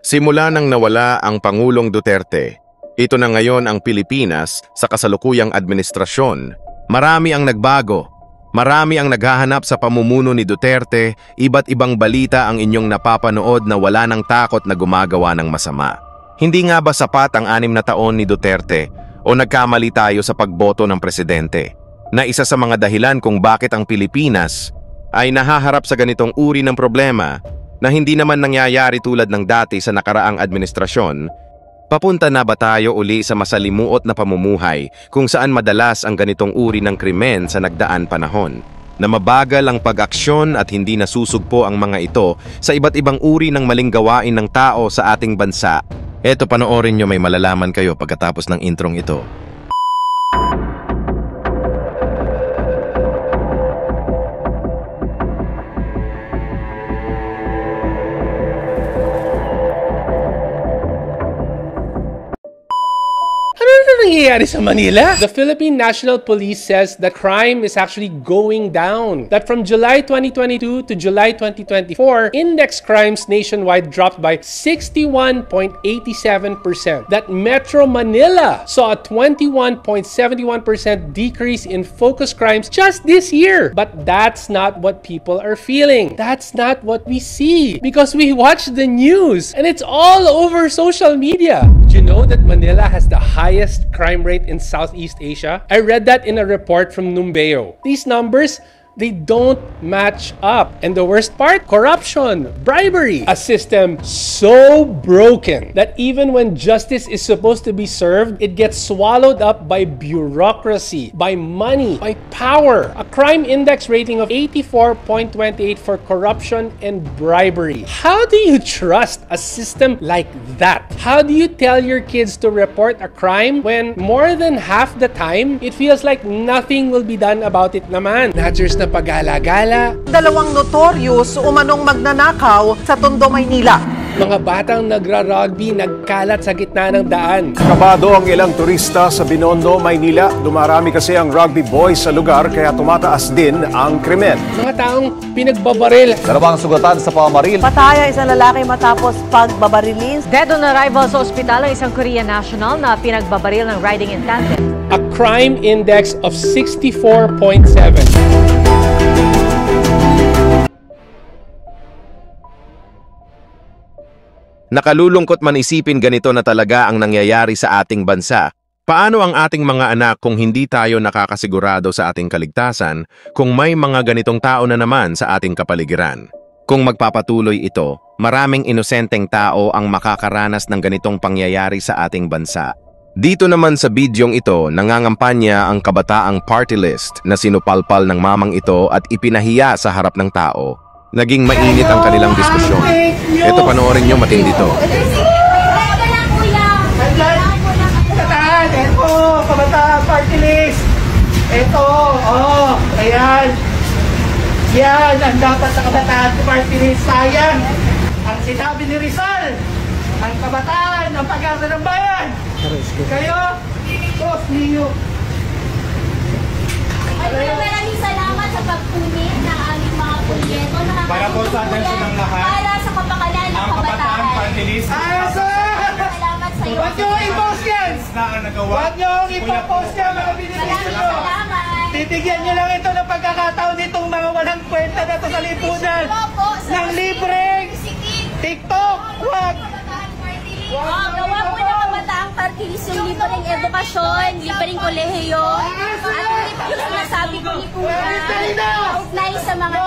Simula nang nawala ang Pangulong Duterte, ito na ngayon ang Pilipinas sa kasalukuyang administrasyon. Marami ang nagbago. Marami ang naghahanap sa pamumuno ni Duterte, iba't ibang balita ang inyong napapanood na wala ng takot na gumagawa ng masama. Hindi nga ba sapat ang 6 na taon ni Duterte o nagkamali tayo sa pagboto ng presidente? Na isa sa mga dahilan kung bakit ang Pilipinas ay nahaharap sa ganitong uri ng problema na hindi naman nangyayari tulad ng dati sa nakaraang administrasyon. Papunta na ba tayo uli sa masalimuot na pamumuhay kung saan madalas ang ganitong uri ng krimen sa nagdaan panahon? Na mabagal ang pag-aksyon at hindi nasusugpo ang mga ito sa iba't ibang uri ng maling gawain ng tao sa ating bansa. Eto, panoorin nyo, may malalaman kayo pagkatapos ng introng ito. Nangyayari sa Manila? The Philippine National Police says that crime is actually going down. That from July 2022 to July 2024, index crimes nationwide dropped by 61.87%. That Metro Manila saw a 21.71% decrease in focus crimes just this year. But that's not what people are feeling. That's not what we see because we watch the news and it's all over social media. Do you know that Manila has the highest crime rate in Southeast Asia? I read that in a report from Numbeo. These numbers, they don't match up. And the worst part, corruption, bribery. A system so broken that even when justice is supposed to be served, it gets swallowed up by bureaucracy, by money, by power. A crime index rating of 84.28 for corruption and bribery. How do you trust a system like that? How do you tell your kids to report a crime when more than half the time, it feels like nothing will be done about it naman? Nadgers na pagala-gala. Dalawang notorious umanong magnanakaw sa Tondo, Maynila. Mga batang nagra-rugby nagkalat sa gitna ng daan. Kabado ang ilang turista sa Binondo, Maynila. Dumarami kasi ang rugby boys sa lugar kaya tumataas din ang krimen. Mga taong pinagbabaril. Dalawang sugatan sa pamaril. Pataya isang lalaki matapos pagbabarilin. Dead on arrival sa ospital ang isang Korean national na pinagbabaril ng riding in tandem. A crime index of 64.7. Nakalulungkot man isipin ganito na talaga ang nangyayari sa ating bansa. Paano ang ating mga anak kung hindi tayo nakakasigurado sa ating kaligtasan kung may mga ganitong tao na naman sa ating kapaligiran? Kung magpapatuloy ito, maraming inosenteng tao ang makakaranas ng ganitong pangyayari sa ating bansa. Dito naman sa bidyong ito, nangangampanya ang kabataang party list na sinupalpal ng mamang ito at ipinahiya sa harap ng tao. Naging mainit ang kanilang diskusyon. Ito, panoorin nyo, matindi to. Ito, kabataan party list. Ito, oh, ayan. Yan, ang dapat sa kabataan party list. Sayang, ang sinabi ni Rizal, ang kabataan, ang pag-asa ng bayan. Kayo, boss niyo. Maraming salamat sa pagpunit ng aming mga proyekto. Para po sa atin ng lahat. Para sa kapakanan ng kabataan. Salamat sa iyo. Huwag niyo i-post yan! Huwag niyo i-post yan, mga binibilis nyo! Titigyan niyo lang ito ng pagkakataon nitong mga walang kwenta na ito sa lipunan ng libreng TikTok! Huwag! Gawa po ng kabataang partis yung libreng edukasyon, libreng kolehiyo, at yung sinasabi ko ni Kuya, kaugnay sa mga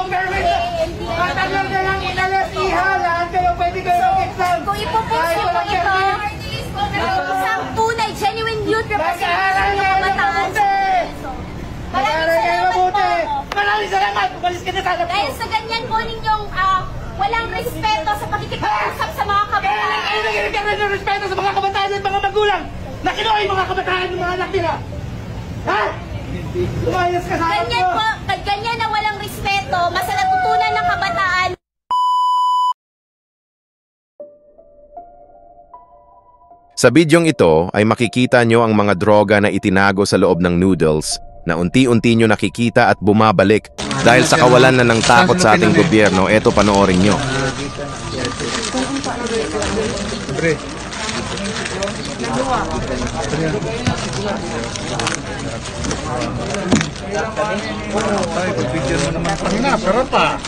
hindi Matagal na lang inalasihan! Lahat kayo pwede kayo mag-exam! kung ipopost mo po ito, isang tunay, genuine youth representative ng kabataan. Maraming salamat po. Maraming salamat! Umalis ka na sana po! Dahil sa ganyan po ninyong walang respeto sa pakikipag-usap sa mga kabataan. Ay, nagkakaroon ng respeto sa mga kabataan at mga magulang na kinuha yung mga kabataan ng mga anak nila! Ha? Lumayas ka sa anak Ganyan mo! po, ganyan na walang respeto, mas natutunan ng kabataan. Sa bidyong ito ay makikita nyo ang mga droga na itinago sa loob ng noodles na unti-unti nyo nakikita at bumabalik dahil sa kawalan na ng takot sa ating gobyerno. Eto, panoorin nyo. Pero pa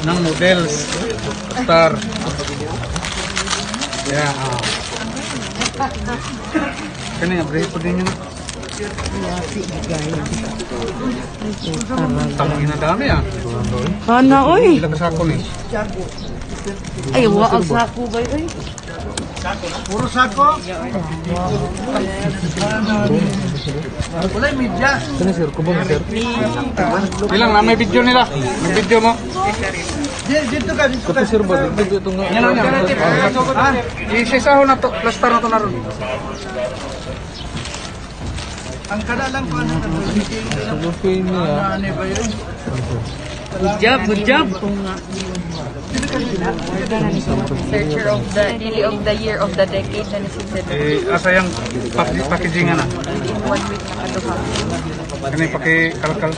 ng models star. Yeah. Kani abre po din yun. Tangin na dami ah. Ano, oy? Ilang sako ni? Ay, ang sako ba yun? Puro sako. Wala media. Sino sir? Kubo na sir. Ilang na may video nila. May video mo. Dito ka, dito ka. Sir ba? Dito ito nga. Yan lang. Isisaho na to. Plaster na to na ron. Ang kada lang ko ano. Salufin niya. Ano ba yun? Good job. Searcher of the Lily of the Year of the Decade na nasisid. Asa yung packaging na? 1 week na kaduha. Kani pakikalkal.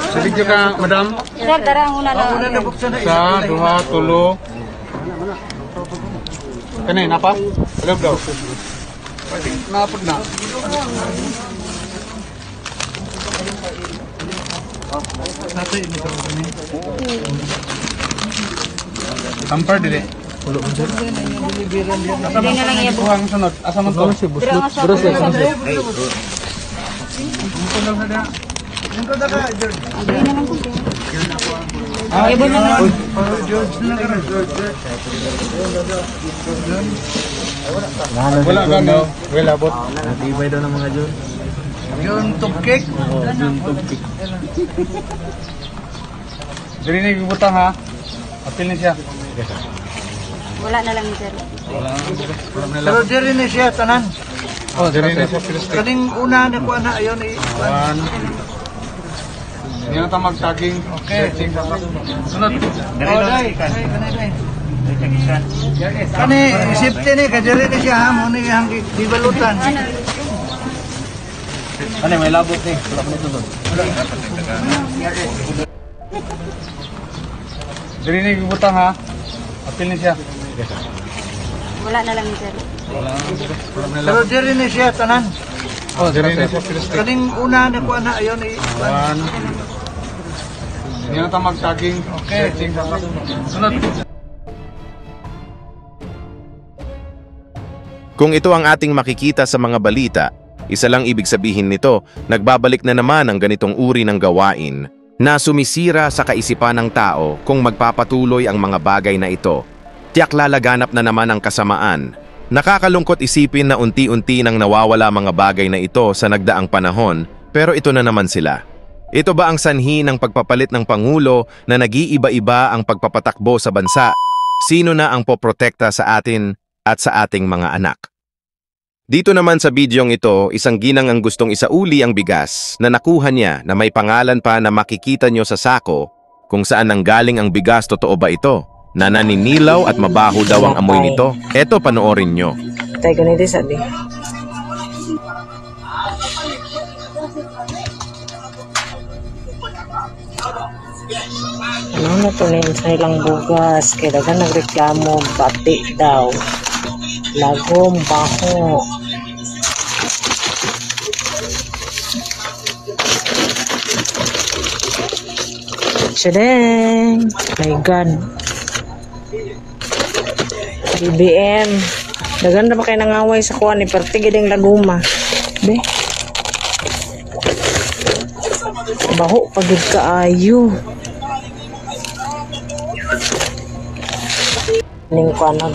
Sa video ka, madam? Sir, tara, una na. Sa, duha, tulo. Kani, napa? Alab daw. Napag na. Tampar dili. Asa man lang iya buhang sunod. Asa man to? Bros. Wala gano. Wala bot. Natibay daw ng mga John. John Tubkik. John Tubkik. Dili na ibutang ha. Apil na siya. Wala na lang ni sir. Pero diri na siya tanan. Oh, diri na siya. Kaning una na ko ana ayon i. Hindi na ta magtaging. Okay. Sunod. Diri. Kani safety ni kadiri ni siya ha mo ni hang dibalutan. Ano may labot ni. Wala pa nito doon. Diri na ibutang ha. Apil na siya. Wala na lang ni sir. Pero diri na siya tanan. Oh, diri na siya. Kaning una na ko ana ayon i. Hindi na ta magtaging. Okay. Sunod. Kung ito ang ating makikita sa mga balita, isa lang ibig sabihin nito, nagbabalik na naman ang ganitong uri ng gawain na sumisira sa kaisipan ng tao kung magpapatuloy ang mga bagay na ito. Tiyak lalaganap na naman ang kasamaan. Nakakalungkot isipin na unti-unti nang nawawala mga bagay na ito sa nagdaang panahon, pero ito na naman sila. Ito ba ang sanhi ng pagpapalit ng Pangulo na nag-iiba-iba ang pagpapatakbo sa bansa? Sino na ang poprotekta sa atin at sa ating mga anak? Dito naman sa bidyong ito, isang ginang ang gustong isauli ang bigas na nakuha niya na may pangalan pa na makikita nyo sa sako kung saan nanggaling ang bigas. Totoo ba ito? Na naninilaw at mabaho daw ang amoy nito? Eto, panoorin nyo. Tayo ganito sabi. Ano na to na sa ilang bugas? Kailangan nagreklamo, bati daw. Lagom, baho. Shadeng! My God. BBM. Dagan na ba kayo nangaway sa kuha ni Pertigid yung laguma? Be? Baho, pagod kaayo. Ning kuha na.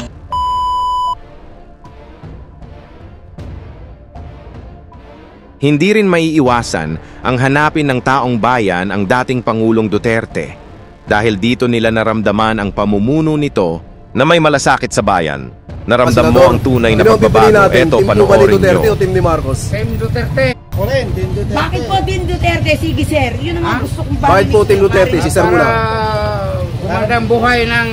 Hindi rin maiiwasan ang hanapin ng taong bayan ang dating Pangulong Duterte dahil dito nila naramdaman ang pamumuno nito na may malasakit sa bayan. Naramdam mo ang tunay na pagbabago. Eto, panoorin nyo. Team ni Marcos. Team Duterte. Team Duterte. Bakit po Team Duterte? Sige sir, yun naman gusto kong Bakit po Team Duterte? Si Sir muna. Gumandang buhay ng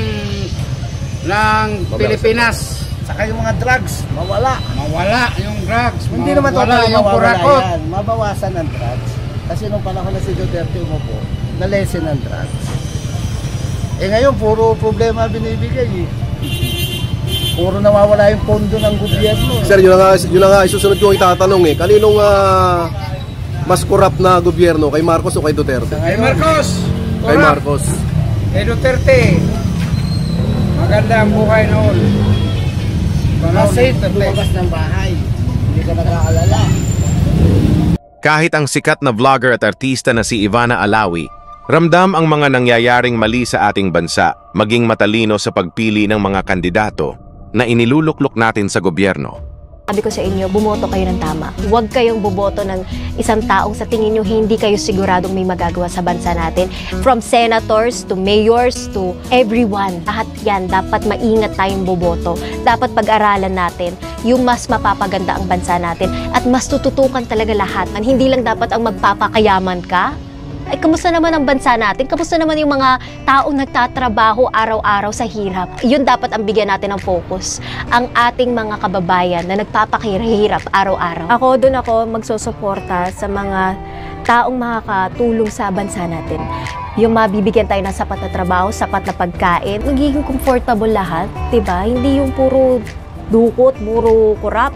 Pilipinas. Saka yung mga drugs, mawala. Mawala yung drugs. Hindi naman mawala totally yung mawawala kurakot. yan. Mabawasan ang drugs. Kasi nung panahon na si Duterte umupo, na-lessen ang drugs. Ngayon, puro problema binibigay eh. Puro nawawala yung pondo ng gobyerno. Sir, yun na nga isusunod ko itatanong eh. Kaninong mas corrupt na gobyerno? Kay Marcos o kay Duterte? Kay Marcos! Kay Marcos. Kay Duterte. Maganda ang buhay noon. Safe na lumabas ng bahay. Hindi ka nakaalala. Kahit ang sikat na vlogger at artista na si Ivana Alawi, ramdam ang mga nangyayaring mali sa ating bansa, maging matalino sa pagpili ng mga kandidato na iniluluklok natin sa gobyerno. Sabi ko sa inyo, bumoto kayo ng tama. Huwag kayong buboto ng isang taong sa tingin nyo hindi kayo siguradong may magagawa sa bansa natin. From senators to mayors to everyone. Lahat yan, dapat maingat tayong buboto. Dapat pag-aralan natin yung mas mapapaganda ang bansa natin at mas tututukan talaga lahat. Hindi lang dapat ang magpapakayaman ka. Ay, kamusta naman ang bansa natin? Kamusta naman yung mga taong nagtatrabaho araw-araw sa hirap? Yun dapat ang bigyan natin ng focus. Ang ating mga kababayan na nagpapakahirap araw-araw. Doon ako magsusuporta sa mga taong makakatulong sa bansa natin. Yung mabibigyan tayo ng sapat na trabaho, sapat na pagkain, magiging comfortable lahat, diba? Hindi yung puro dukot, puro korap.